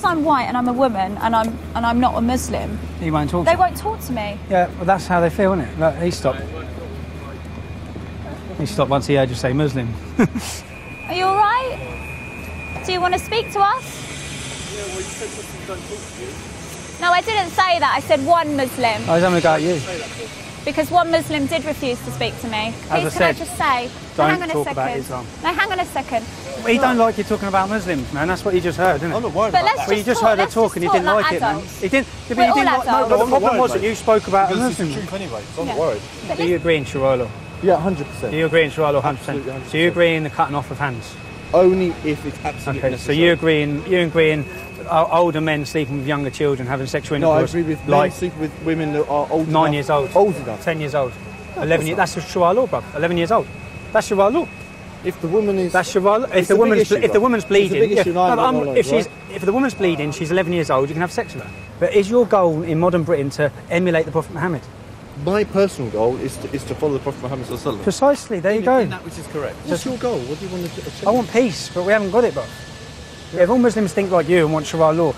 I'm white and I'm a woman and I'm not a Muslim, he won't talk. They won't talk to me. Yeah, well, that's how they feel, isn't it? Look, he stopped. He stopped once he heard you say Muslim. Are you all right? Do you want to speak to us? Yeah, well, you said Muslims don't talk to you. No, I didn't say that. I said one Muslim. I was having a go at you. Because one Muslim did refuse to speak to me. Please, can I just say? Don't hang on talk a second. about Islam. No, hang on a second. Well, he don't like you talking about Muslims, man. That's what you just heard, isn't it? I'm not worried about that. Well, you just heard her talk and you didn't like it, man. He didn't. But the problem was that you spoke about a Muslim. It's the truth anyway, so I'm not worried. Do you agree in Sharia law? Yeah, 100%. Do you agree in Sharia law 100%? So you agree in the cutting off of hands? Only if it's absolutely necessary. So you agree in older men sleeping with younger children, having sexual intercourse? No, I agree with men sleeping with women that are old 9 years old. Old enough. 10 years old. 11 years. That's Sharia law, bro. 11 years old. That's Sharia law. If the woman is... That's Sharia law. If the woman's bleeding... If the woman's bleeding, she's 11 years old, you can have sex with her. But is your goal in modern Britain to emulate the Prophet Muhammad? My personal goal is to follow the Prophet Muhammad sallallahu alaihi wasallam. Precisely, there you go. In that which is correct. What's your goal? What do you want to achieve? I want peace, but we haven't got it, bro. Yeah, if all Muslims think like you and want Sharia law,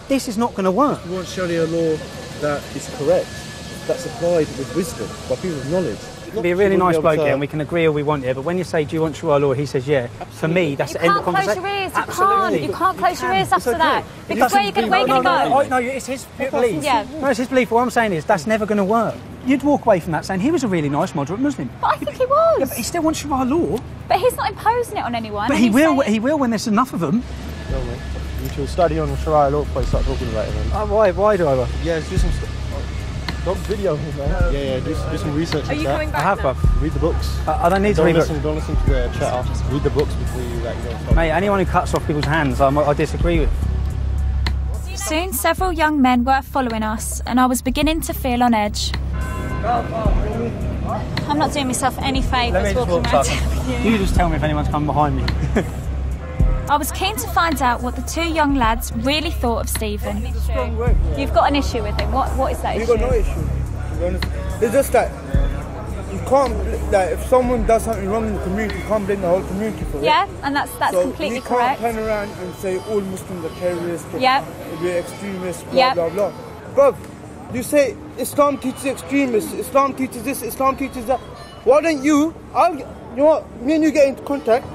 this is not going to work. We want Sharia law that is correct, that's applied with wisdom, by people's knowledge. You can be a really nice bloke here and we can agree all we want here, but when you say, do you want Sharia law, he says, yeah. Absolutely. For me, that's the end of the conversation. You can't close your ears after that. Because where are you going to go? No, it's his belief. Yeah. No, it's his belief. What I'm saying is, that's never going to work. You'd walk away from that saying he was a really nice, moderate Muslim. But I think he was. Yeah, but he still wants Sharia law. But he's not imposing it on anyone. But he will when there's enough of them. No, mate. You should study on Sharia law before you start talking about it, man. Why do I? Yeah, do some stuff. Don't video him, man. Yeah, do some research. Are you coming back? I have, bruv. Read the books. I don't need to read books. Don't listen to the chat. Read the books before you Mate, anyone who cuts off people's hands, I disagree with. Soon, several young men were following us, and I was beginning to feel on edge. I'm not doing myself any favours walking around with you. You just tell me if anyone's coming behind me. I was keen to find out what the two young lads really thought of Stephen. You've got an issue with him. What is that issue? You've got no issue, to be honest. It's just that you can't, like, if someone does something wrong in the community, you can't blame the whole community for it. Yeah, and that's completely correct. So you can't turn around and say all Muslims are terrorists, we're extremists, blah, blah, blah. Bro, you say Islam teaches extremists, Islam teaches this, Islam teaches that. Why don't you know what, me and you get into contact,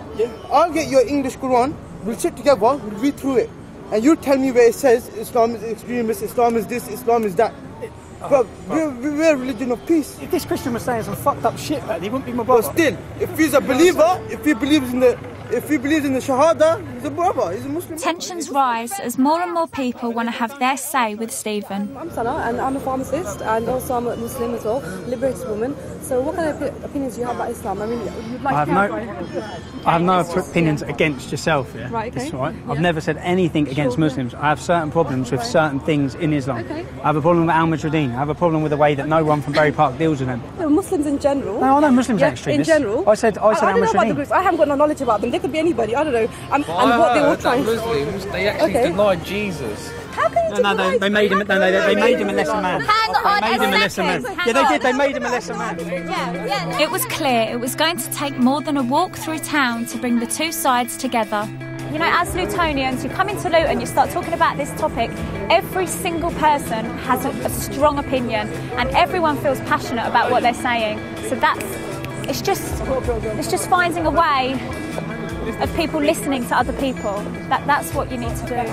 I'll get your English Quran, we'll sit together, we'll read through it, and you tell me where it says Islam is extremist, Islam is this, Islam is that. But we're a religion of peace. If this Christian was saying some fucked up shit, man, he wouldn't be my brother. But still, if he's a believer, if he believes in the If he believes in the Shahada, he's a brother, he's a Muslim. Tensions rise as more and more people want to have their say with Stephen. I'm Sana and I'm a pharmacist and also I'm a Muslim as well, liberated woman. So what kind of opinions do you have about Islam? I mean, you'd like I have no opinions against yourself, yeah? Right, okay. That's right. I've never said anything against Muslims. I have certain problems with certain things in Islam. Okay. I have a problem with Al-Mujahideen. I have a problem with the way that no one from Berry Park deals with them. No, Muslims in general. No, I know Muslims are extremists. In general. I said I don't know about the Al-Mujahideen. groups. I haven't got no knowledge about them. They could be anybody. I don't know. And what they all trying to... Muslims, they actually denied Jesus. How can you deny? They made him. No, they made him a lesser man. Hang on, they made him a lesser man. Yeah, they did. They made him a lesser man. It was clear it was going to take more than a walk through town to bring the two sides together. You know, as Lutonians, you come into Luton, you start talking about this topic, every single person has a strong opinion and everyone feels passionate about what they're saying. So it's just finding a way of people listening to other people. That's what you need to do.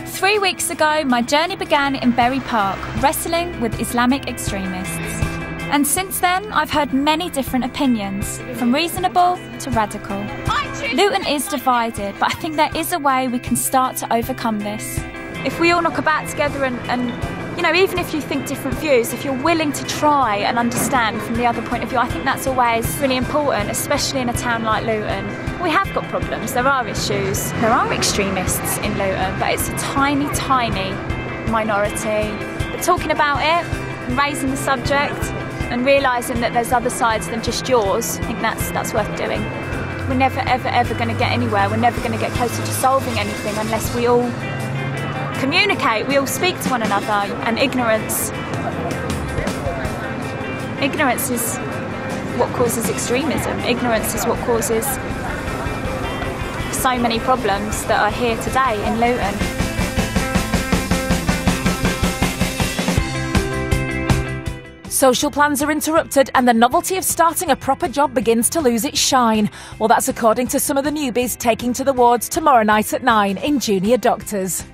3 weeks ago, my journey began in Berry Park, wrestling with Islamic extremists. And since then, I've heard many different opinions, from reasonable to radical. Luton is divided, but I think there is a way we can start to overcome this. If we all knock about together and you know, even if you think different views, if you're willing to try and understand from the other point of view, I think that's always really important, especially in a town like Luton. We have got problems, there are issues, there are extremists in Luton, but it's a tiny, tiny minority. But talking about it, raising the subject, and realising that there's other sides than just yours, I think that's worth doing. We're never, ever, ever going to get anywhere. We're never going to get closer to solving anything unless we all communicate, we all speak to one another. And ignorance is what causes extremism. Ignorance is what causes so many problems that are here today in Luton. Social plans are interrupted and the novelty of starting a proper job begins to lose its shine. Well, that's according to some of the newbies taking to the wards tomorrow night at 9 in Junior Doctors.